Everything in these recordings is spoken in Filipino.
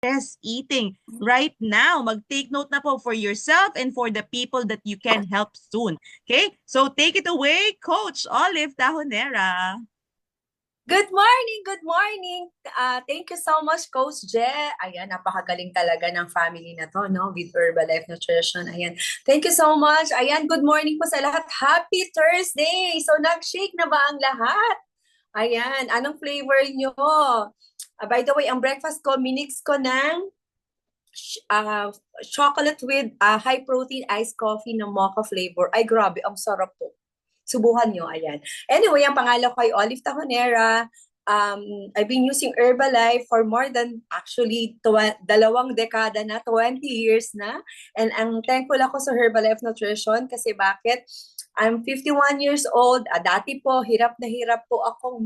stress eating right now. Mag-take note na po for yourself and for the people that you can help soon. Okay? So take it away, Coach Olive Tahonera. Good morning! Good morning! Thank you so much, Coach Je. Ayan, napakagaling talaga ng family na to, no? With Herbalife Nutrition. Ayan. Thank you so much. Ayan, good morning po sa lahat. Happy Thursday! So, nag-shake na ba ang lahat? Ayan, anong flavor nyo? By the way, ang breakfast ko, minix ko ng chocolate with high-protein iced coffee na mocha flavor. Ay, grabe, ang sarap po. Subukan nyo, ayan. Anyway, ang pangalan ko ay Olive Tahonera. I've been using Herbalife for more than actually 2 dekada na, 20 years na. And ang thankful ako sa Herbalife Nutrition kasi bakit? I'm 51 years old. Dati po, hirap na hirap po akong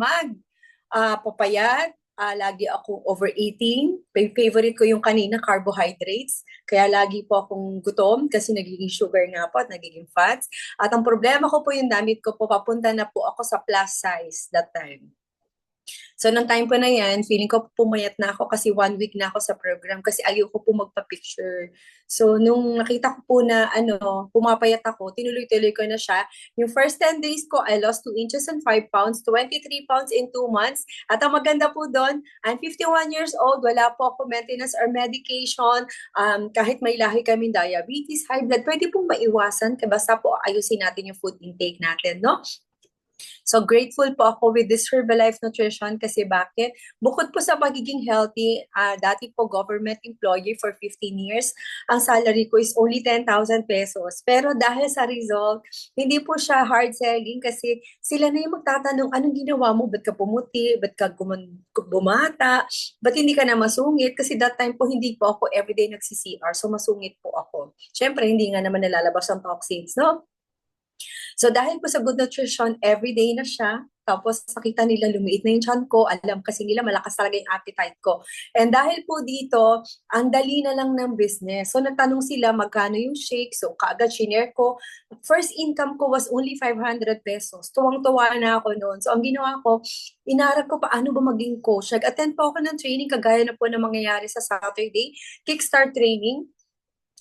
papayat. Lagi akong overeating. Favorite ko yung kanina, carbohydrates. Kaya lagi po akong gutom kasi nagiging sugar nga po at nagiging fats. At ang problema ko po yung damit ko po, papunta na po ako sa plus size that time. So, nung time po na yan, feeling ko pumayat na ako kasi 1 week na ako sa program kasi ayoko po magpa-picture. So, nung nakita ko po na pumapayat ako, tinuloy-tuloy ko na siya. Yung first 10 days ko, I lost 2 inches and 5 pounds, 23 pounds in 2 months. At ang maganda po doon, I'm 51 years old, wala po ako maintenance or medication. Kahit may lahi kami diabetes, high blood, pwede pong maiwasan. Basta po ayusin natin yung food intake natin, no? So grateful po ako with this Herbalife Nutrition kasi bakit? Bukod po sa pagiging healthy, dati po government employee for 15 years, ang salary ko is only 10,000 pesos. Pero dahil sa result, hindi po siya hard selling kasi sila na yung magtatanong, anong ginawa mo? Ba't ka pumuti? Ba't ka bumata? Ba't hindi ka na masungit? Kasi that time po hindi po ako everyday nagsi-CR, so masungit po ako. Siyempre, hindi nga naman nalalabas ang toxins, no? So dahil po sa good nutrition, everyday na siya. Tapos nakita nila lumiit na yung tiyan ko. Alam kasi nila malakas talaga yung appetite ko. And dahil po dito, ang dali na lang ng business. So nagtanong sila magkano yung shake. So kaagad shinare ko. First income ko was only 500 pesos. Tuwang-tuwa na ako noon. So ang ginawa ko, inaral ko paano ba maging coach. Nag-attend po ako ng training kagaya na po na mangyayari sa Saturday. Kickstart training.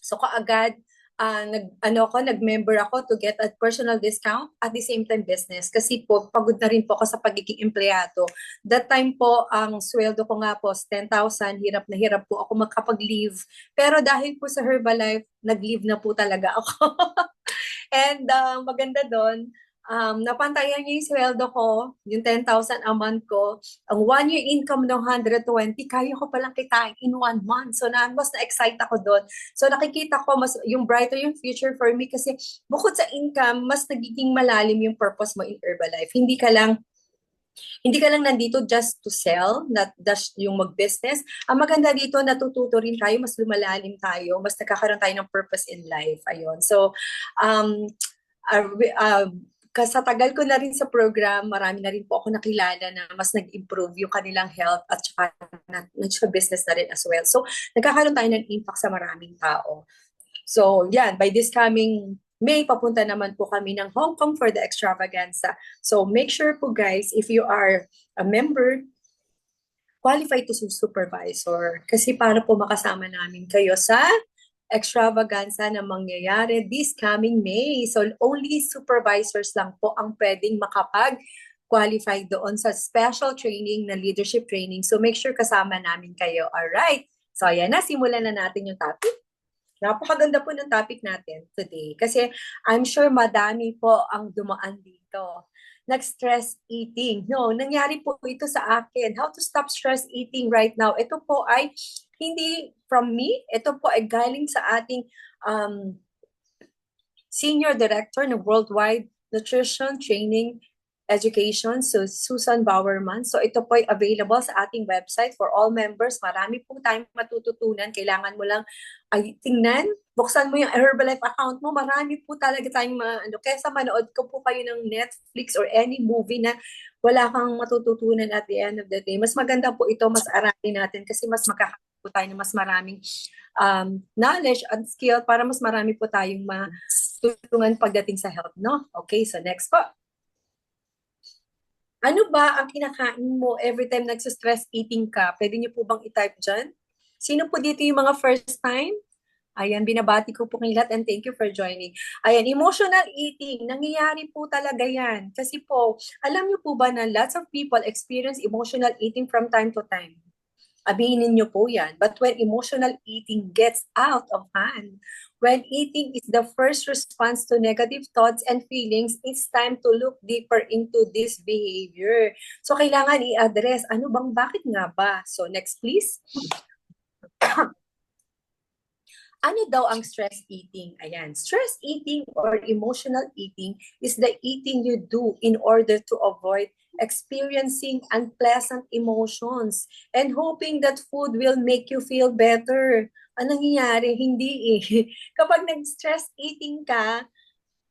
So kaagad, nag-member ako to get a personal discount at the same time business. Kasi po, pagod na rin po ako sa pagiging empleyado. That time po, ang sweldo ko nga po, 10,000, hirap na hirap po ako makapag-leave. Pero dahil po sa Herbalife, nag-leave na po talaga ako. And maganda doon, napantayan niya yung sweldo ko, yung 10,000 a month ko, ang 1 year income ng 120, kaya ko palang kitain in 1 month. So, mas na-excite ako doon. So, nakikita ko, mas, yung brighter yung future for me kasi bukod sa income, mas nagiging malalim yung purpose mo in Herbalife. Hindi ka lang nandito just to sell, not just yung mag-business. Ang maganda dito, natututo rin tayo, mas lumalalim tayo, mas nagkakaroon tayo ng purpose in life. Ayun. So, um, sa tagal ko na rin sa program, marami na rin po ako nakilala na mas nag-improve yung kanilang health at saka business na rin as well. So, nagkakaroon tayo ng impact sa maraming tao. So, yan, by this coming May, papunta naman po kami ng Hong Kong for the extravaganza. So, make sure po guys, if you are a member, qualified to supervisor. Kasi para po makasama namin kayo sa extravaganza na mangyayari this coming May. So, only supervisors lang po ang pwedeng makapag-qualify doon sa special training na leadership training. So, make sure kasama namin kayo. Alright. So, ayan na. Simulan na natin yung topic. Napakaganda po ng topic natin today. Kasi I'm sure madami po ang dumaan dito. Nag-stress eating. No, nangyari po ito sa akin. How to stop stress eating right now. Ito po ay hindi from me. Ito po ay galing sa ating Senior Director ng Worldwide Nutrition Training Education, so Susan Bowerman. So ito po ay available sa ating website for all members. Marami po tayong matututunan. Kailangan mo lang ay tingnan, buksan mo yung Herbalife account mo. Marami po talaga tayong kesa manood ko po kayo ng Netflix or any movie na wala kang matututunan at the end of the day. Mas maganda po ito, mas aralin natin kasi mas makakita po tayo ng mas maraming knowledge and skill para mas marami po tayong matutulungan pagdating sa health, no? Okay, so next po. Ano ba ang kinakain mo every time nagsa-stress eating ka? Pwede niyo po bang i-type dyan? Sino po dito yung mga first time? Ayan, binabati ko po kayo lahat and thank you for joining. Ayan, emotional eating, nangyayari po talaga yan. Kasi po, alam niyo po ba na lots of people experience emotional eating from time to time? Aminin niyo po yan. But when emotional eating gets out of hand, when eating is the first response to negative thoughts and feelings, it's time to look deeper into this behavior. So, kailangan i-address, ano bang, bakit nga ba? So, next please. Ano daw ang stress eating? Ayan, stress eating or emotional eating is the eating you do in order to avoid experiencing unpleasant emotions and hoping that food will make you feel better. Anong nangyayari? Hindi eh. Kapag nag-stress eating ka,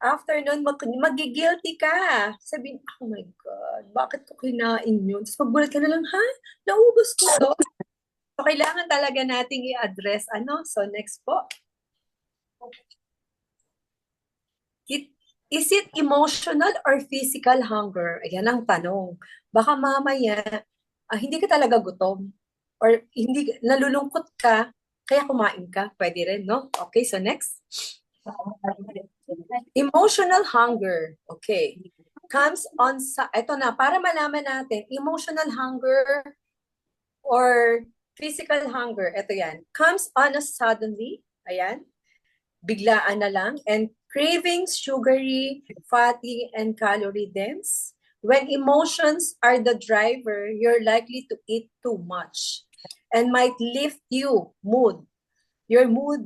after nun, magigilty ka. Sabihin, oh my God, bakit ko kinain yun? Tapos magbulat ka na lang, ha? Naubos ko to? So, kailangan talaga nating i-address. Ano? So, next po. Is it emotional or physical hunger? Ayan ang tanong. Baka mamaya, hindi ka talaga gutom. Or hindi, nalulungkot ka, kaya kumain ka. Pwede rin, no? Okay, so next. Emotional hunger. Okay. Comes on sa, eto na, para malaman natin, emotional hunger or physical hunger, eto yan, comes on us suddenly, ayan, biglaan na lang, and cravings sugary, fatty, and calorie dense. When emotions are the driver, you're likely to eat too much and might lift your mood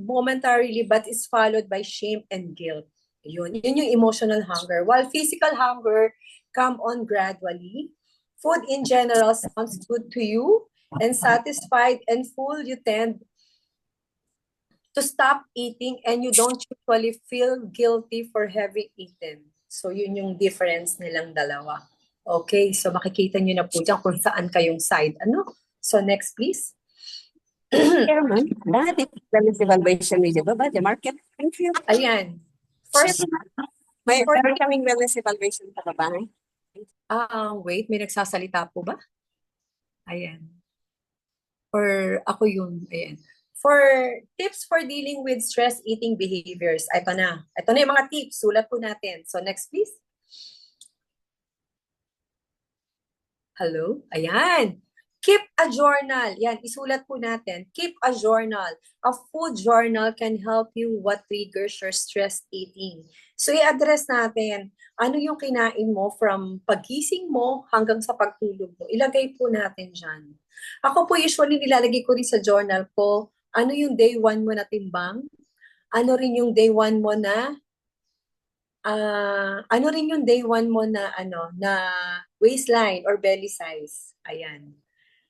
momentarily, but is followed by shame and guilt. Yun yung emotional hunger. While physical hunger come on gradually, food in general sounds good to you, and satisfied and full, you tend to stop eating and you don't usually feel guilty for having eaten. So yun yung difference nilang dalawa. Okay, so makikita nyo na po dyan kung saan kayong side. Ano? So next please. Chairman, bakit wellness evaluation nila ba ba? The market? Thank you. Ayan. First, May meron kaming wellness evaluation pa ba? wait, may nagsasalita po ba? Ayan. Or ako yun. Ayan. For tips for dealing with stress eating behaviors. Ito na. Ito na yung mga tips. Sulat po natin. So next please. Hello? Ayan. Keep a journal. Yan, isulat po natin. Keep a journal. A food journal can help you what triggers your stress eating. So, i-address natin, ano yung kinain mo from pagising mo hanggang sa pagtulog mo. Ilagay po natin dyan. Ako po usually nilalagay ko rin sa journal ko, ano yung day 1 mo na timbang, ano rin yung day 1 mo na ano rin yung day 1 mo na waistline or belly size. Ayan.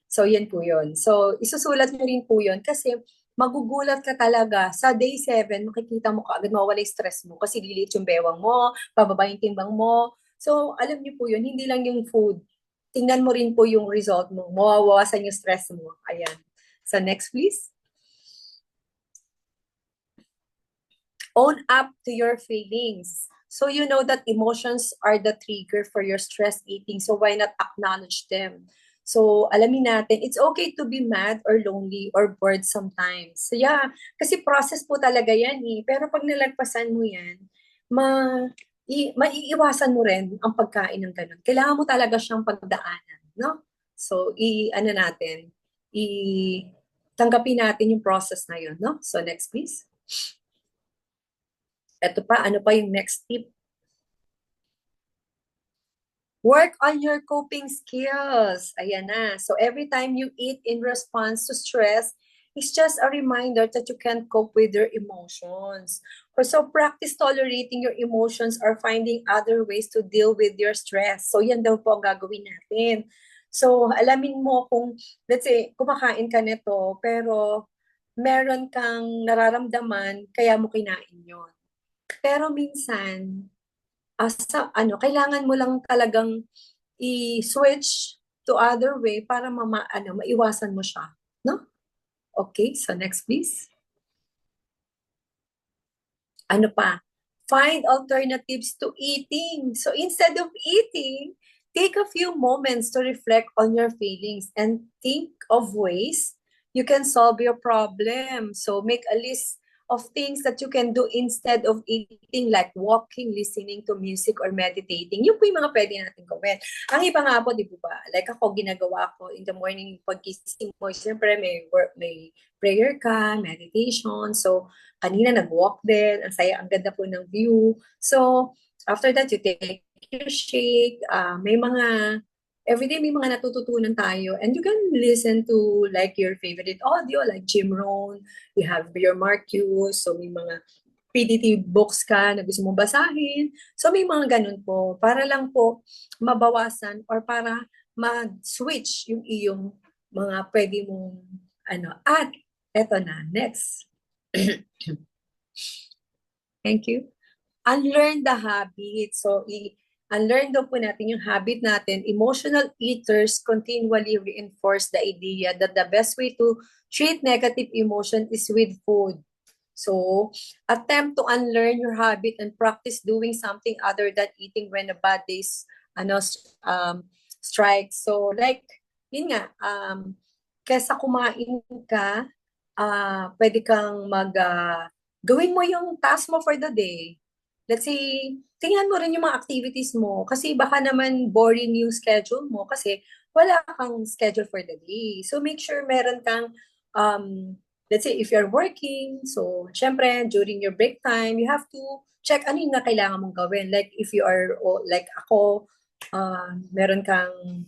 So, yan po yun. So, isusulat mo rin po yun kasi magugulat ka talaga. Sa day 7, makikita mo kaagad mawala yung stress mo kasi liliit yung bewang mo, bababa yung timbang mo. So, alam niyo po yun, hindi lang yung food. Tingnan mo rin po yung result mo. Mawawasan yung stress mo. Ayan. So, next please. Own up to your feelings. So, you know that emotions are the trigger for your stress eating. So, why not acknowledge them? So, alamin natin, it's okay to be mad or lonely or bored sometimes. So, yeah, kasi process po talaga yan eh. Pero pag nalagpasan mo yan, maiiwasan mo rin ang pagkain ng ganun. Kailangan mo talaga siyang pagdaanan, no? So, tanggapin natin yung process na yun, no? So, next please. Ito pa, ano pa yung next tip? Work on your coping skills. Ayan na. So every time you eat in response to stress, it's just a reminder that you can't cope with your emotions. So practice tolerating your emotions or finding other ways to deal with your stress. So yan daw po ang gagawin natin. So alamin mo kung, let's say, kumakain ka nito, pero meron kang nararamdaman, kaya mo kinain yon. Pero minsan, kailangan mo lang talagang i-switch to other way para maiwasan mo siya, no? Okay, so next please. Ano pa? Find alternatives to eating. So instead of eating, take a few moments to reflect on your feelings and think of ways you can solve your problem. So make a list of things that you can do instead of eating, like walking, listening to music, or meditating. Yun po yung mga pwede natin gawin. Ang iba nga po, di ba, like ako, ginagawa ko in the morning, paggising mo, siyempre may prayer ka, meditation. So, kanina nag-walk din, ang saya, ang ganda po ng view. So, after that, you take your shake, everyday may mga natututunan tayo, and you can listen to like your favorite audio, like Jim Rohn, you have your Marcus, so may mga PDT books ka na gusto mong basahin. So may mga ganun po, para lang po mabawasan or para ma-switch yung iyong mga pwede mong at eto na, next. Thank you. Unlearn the habit. So, unlearn daw po natin yung habit natin. Emotional eaters continually reinforce the idea that the best way to treat negative emotion is with food. So, attempt to unlearn your habit and practice doing something other than eating when a bad day strikes. So, like, yun nga, kesa kumain ka, pwede kang gawin mo yung task mo for the day. Let's say, tingnan mo rin yung mga activities mo kasi baka naman boring yung schedule mo kasi wala kang schedule for the day. So, make sure meron kang, let's say, if you're working, so, syempre, during your break time, you have to check ano yung na kailangan mong gawin. Like, if you are, like ako, meron kang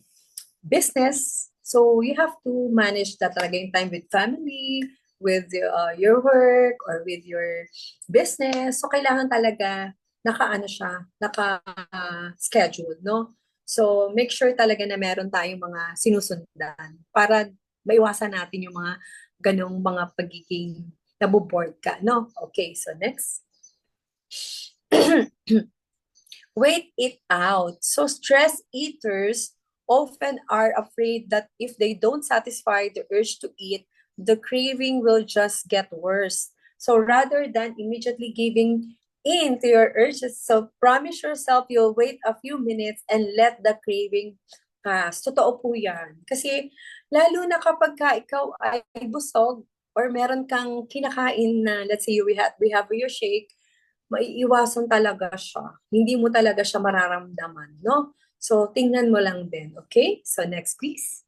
business, so you have to manage that talaga yung time with family, with your work, or with your business. So, kailangan talaga naka-schedule, no? So, make sure talaga na meron tayong mga sinusundan para maiwasan natin yung mga ganong mga pagiging naboboard ka, no? Okay, so next. Wait it out. So, stress eaters often are afraid that if they don't satisfy the urge to eat, the craving will just get worse. So rather than immediately giving in to your urges, so promise yourself you'll wait a few minutes and let the craving pass. Totoo po yan. Kasi lalo na kapag ikaw ay busog or meron kang kinakain na, let's say we have your shake, maiiwasan talaga siya. Hindi mo talaga siya mararamdaman, no? So tingnan mo lang din, okay? So next, please.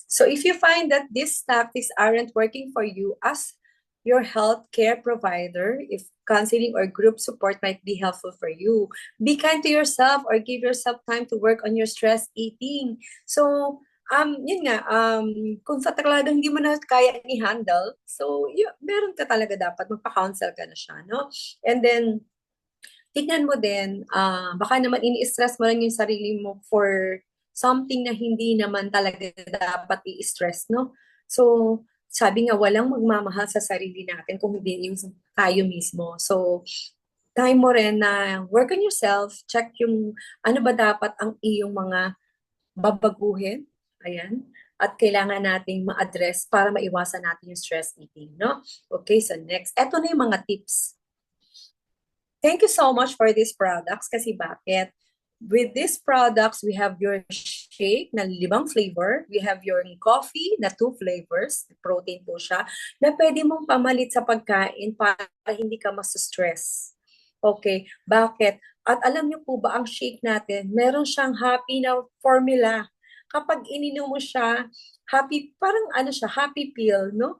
So if you find that these tactics aren't working for you as your healthcare provider, if counseling or group support might be helpful for you, be kind to yourself or give yourself time to work on your stress eating. So, yun nga, kung sa talaga hindi mo na kaya i-handle, so meron ka talaga dapat, magpa-counsel ka na siya, no? And then, tignan mo din, baka naman ini-stress mo lang yung sarili mo for something na hindi naman talaga dapat i-stress, no? So, sabi nga, walang magmamahal sa sarili natin kung hindi yung tayo mismo. So, time mo rin na work on yourself, check yung ano ba dapat ang iyong mga babaguhin, ayan, at kailangan nating ma-address para maiwasan natin yung stress eating, no? Okay, so next, eto na yung mga tips. Thank you so much for these products kasi bakit? With these products, we have your shake na 5 flavor. We have your coffee na 2 flavors. Protein po siya. Na pwede mong pamalit sa pagkain para hindi ka mas-stress. Okay, bakit? At alam niyo po ba ang shake natin, meron siyang happy na formula. Kapag ininom mo siya, happy, parang happy pill, no?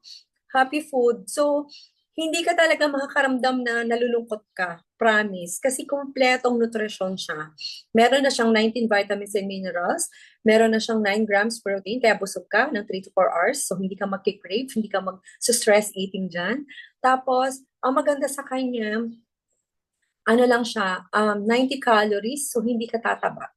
Happy food. So, hindi ka talaga makakaramdam na nalulungkot ka. Promise. Kasi kompletong nutrisyon siya. Meron na siyang 19 vitamins and minerals. Meron na siyang 9 grams protein. Kaya busog ka ng 3 to 4 hours. So, hindi ka mag-crave. Hindi ka mag-stress eating dyan. Tapos, ang maganda sa kanya, lang siya, 90 calories. So, hindi ka tataba.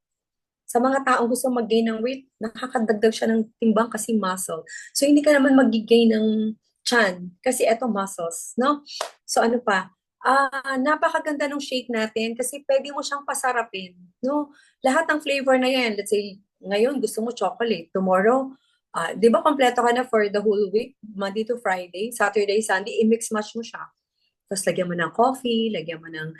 Sa mga taong gusto mag-gain ng weight, nakakadagdag siya ng timbang kasi muscle. So, hindi ka naman mag-gain ng tiyan kasi eto muscles, no? So, ano pa? Napakaganda ng shake natin kasi pwede mo siyang pasarapin, no? Lahat ng flavor na yan, let's say, ngayon gusto mo chocolate, tomorrow, di ba kompleto ka na for the whole week, Monday to Friday, Saturday, Sunday, i-mix match mo siya. Tapos lagyan mo ng coffee, lagyan mo ng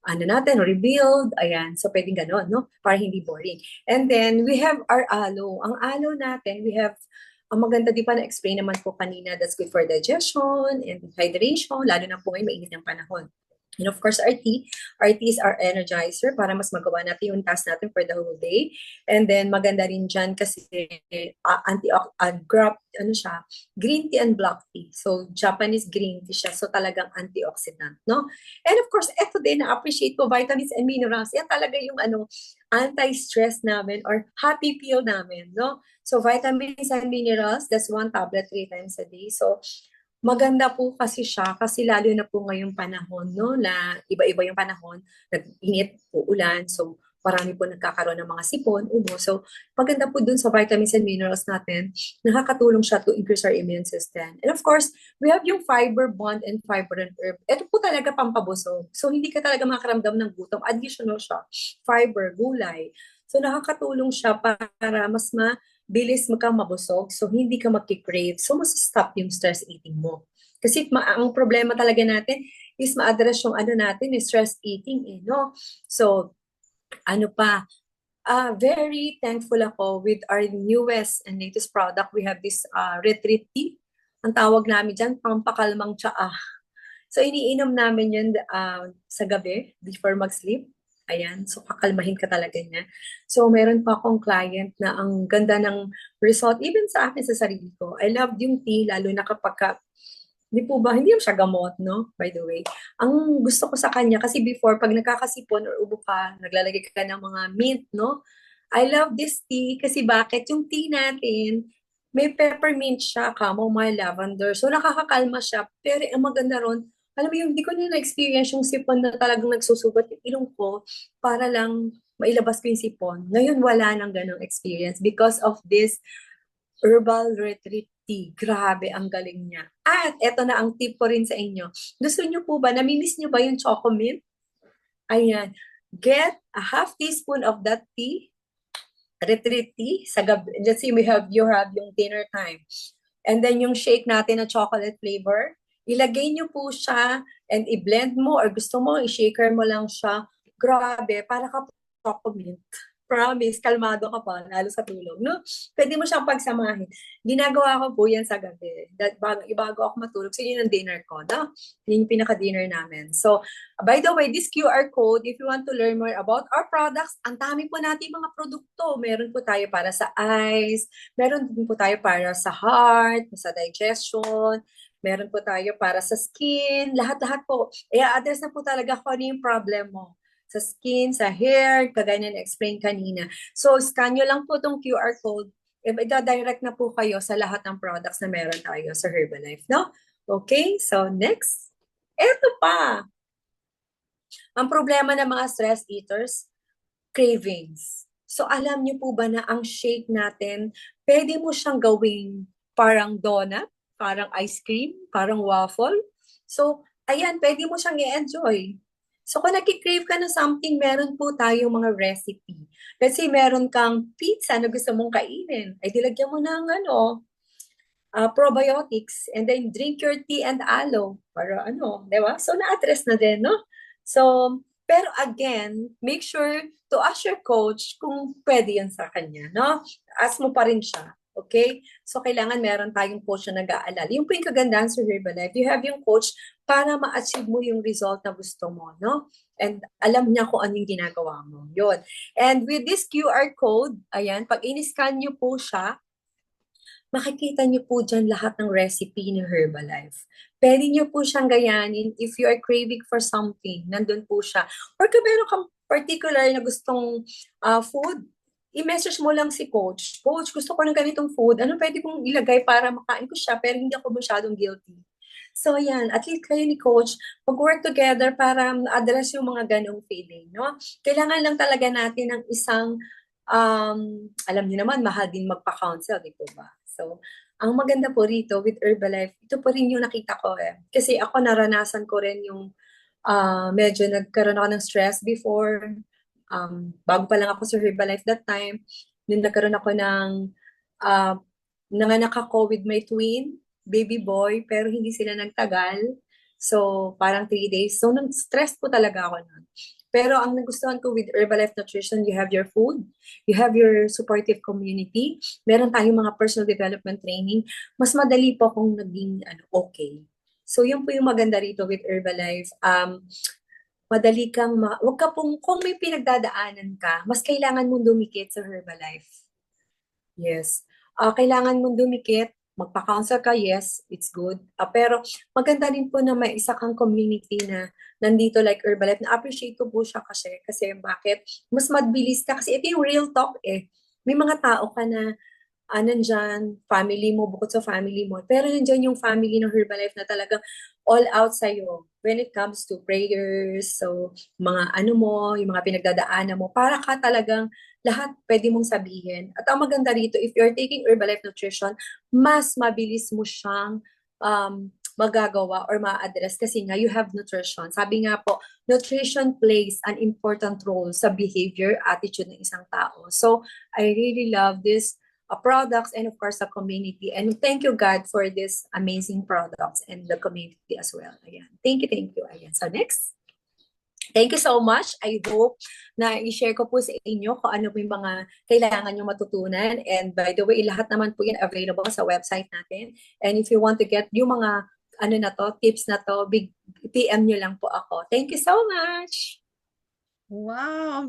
ano natin, rebuild, ayan. So, pwedeng ganon, no? Para hindi boring. And then, we have our aloe. Ang aloe natin, we have, ang maganda di pa na-explain naman po kanina, that's good for digestion and hydration, lalo na po ngayon mainit ng panahon. And of course, our tea. Our tea is our energizer para mas magawa natin yung task natin for the whole day. And then, maganda rin dyan kasi ano siya, green tea and black tea. So, Japanese green tea siya. So, talagang antioxidant, no? And of course, eto din, na-appreciate ko, vitamins and minerals. Yan talaga yung anti-stress namin or happy pill namin, no? So, vitamins and minerals, that's 1 tablet 3 times a day. So, maganda po kasi siya, kasi lalo na po ngayong panahon, no, na iba-iba yung panahon, nag-init po ulan, so marami po nagkakaroon ng mga sipon, ubo. So, maganda po dun sa vitamins and minerals natin, nakakatulong siya to increase our immune system. And of course, we have yung fiber bond and fiber and herb. Ito po talaga pampabusog. So, hindi ka talaga makaramdam ng gutom. Additional siya. Fiber, gulay. So, nakakatulong siya para mas bilis kang mabusog, so hindi ka magki-crave, so mas-stop yung stress eating mo. Kasi ang problema talaga natin is ma-address yung natin, stress eating, no? So, very thankful ako with our newest and latest product. We have this retreat tea. Ang tawag namin dyan, pampakalmang tsaa. So, iniinom namin yun sa gabi before mag-sleep. Ayan, so kakalmahin ka talaga niya. So, meron pa akong client na ang ganda ng result, even sa akin sa sarili ko. I love yung tea, lalo na kapag hindi po ba, hindi siya gamot, no? By the way. Ang gusto ko sa kanya, kasi before, pag nakakasipon or ubo ka, naglalagay ka ng mga mint, no? I love this tea, kasi bakit? Yung tea natin, may peppermint siya, chamomile, lavender. So, nakakakalma siya. Pero ang maganda ron, alam mo yung, hindi ko na na-experience yung sipon na talagang nagsusugat yung ilong ko para lang mailabas ko yung sipon. Ngayon, wala nang ganong experience because of this herbal retreat tea. Grabe, ang galing niya. At eto na ang tip ko rin sa inyo. Gusto niyo po ba, namimiss niyo ba yung chocomilk? Ayan. Get a half teaspoon of that tea, retreat tea, sa gabi. Let's say you have yung dinner time. And then yung shake natin na chocolate flavor, ilagay nyo po siya and i-blend mo or gusto mo, i-shaker mo lang siya. Grabe, para ka chocolate. Promise, kalmado ka pa, lalo sa tulog, no? Pwede mo siyang pagsamahin. Ginagawa ko po yan sa gabi. Bago ako matulog, so yun ang dinner ko, no? Yun yung pinaka-dinner namin. So, by the way, this QR code, if you want to learn more about our products, ang dami po natin mga produkto. Meron po tayo para sa eyes, meron din po tayo para sa heart, sa digestion, meron po tayo para sa skin, lahat-lahat po. I-address na po talaga kung ano yung problem mo. Sa skin, sa hair, kagaya na na-explain kanina. So, scan nyo lang po itong QR code. I-direct na po kayo sa lahat ng products na meron tayo sa Herbalife, no? Okay, so next. Eto pa. Ang problema ng mga stress eaters, cravings. So, alam niyo po ba na ang shake natin, pwede mo siyang gawing parang donut, parang ice cream, parang waffle. So, ayan, pwede mo siyang i-enjoy. So, kung nag-crave ka na something, meron po tayong mga recipe. Let's say, meron kang pizza na gusto mong kainin. Ay, dilagyan mo ng probiotics and then drink your tea and aloe. Para di ba? So, na-address na din, no? So, pero again, make sure to ask your coach kung pwede yan sa kanya, no? Ask mo pa rin siya. Okay? So, kailangan meron tayong coach na nag-aalala. Yung po yung kagandahan sa Herbalife, you have yung coach para ma-achieve mo yung result na gusto mo, no? And alam niya kung anong ginagawa mo. Yun. And with this QR code, ayan, pag in-scan niyo po siya, makikita niyo po dyan lahat ng recipe ng Herbalife. Pwede niyo po siyang gayanin if you are craving for something. Nandun po siya. Or kung meron kang particular na gustong food, i-message mo lang si coach. Coach, gusto ko ng ganitong food. Ano pwede kong ilagay para makain ko siya pero hindi ako masyadong guilty? So, yan. At least kayo ni coach, mag-work together para address yung mga ganong feeling, no? Kailangan lang talaga natin ng isang, alam niyo naman, mahal din magpa-counsel, di po ba? So, ang maganda po rito with Herbalife, ito po rin yung nakita ko eh. Kasi ako naranasan ko rin yung medyo nagkaroon ako ng stress before. Bago pa lang ako sa Herbalife that time, nung nagkaroon ako ng nanganak ako with my twin, baby boy, pero hindi sila nagtagal. So, parang 3 days. So, stress po talaga ako nun. Pero ang nagustuhan ko with Herbalife Nutrition, you have your food, you have your supportive community, meron tayong mga personal development training, mas madali po akong naging okay. So, yun po yung maganda rito with Herbalife. Madali kang, wag ka pong, kung may pinagdadaanan ka, mas kailangan mong dumikit sa Herbalife. Yes. Kailangan mong dumikit, magpa-counsel ka, yes, it's good. Pero maganda din po na may isa kang community na nandito like Herbalife. Na-appreciate ko po siya kasi bakit? Mas mabilis ka kasi ito yung real talk eh. May mga tao ka na nandyan, family mo, bukod sa family mo. Pero nandyan yung family ng Herbalife na talagang all out sa'yo when it comes to prayers, so mga mo, yung mga pinagdadaanan mo, para ka talagang lahat pwede mong sabihin. At ang maganda rito, if you're taking Herbalife Nutrition, mas mabilis mo siyang magagawa or ma-address kasi nga you have nutrition. Sabi nga po, nutrition plays an important role sa behavior, attitude ng isang tao. So, I really love this products and of course the community. And thank you God for this amazing products and the community as well. Ayan. Thank you, thank you. Ayan. So next. Thank you so much. I hope na i-share ko po sa inyo kung ano po yung mga kailangan nyo matutunan. And by the way, lahat naman po yan available sa website natin. And if you want to get yung mga tips na to, big PM nyo lang po ako. Thank you so much. Wow.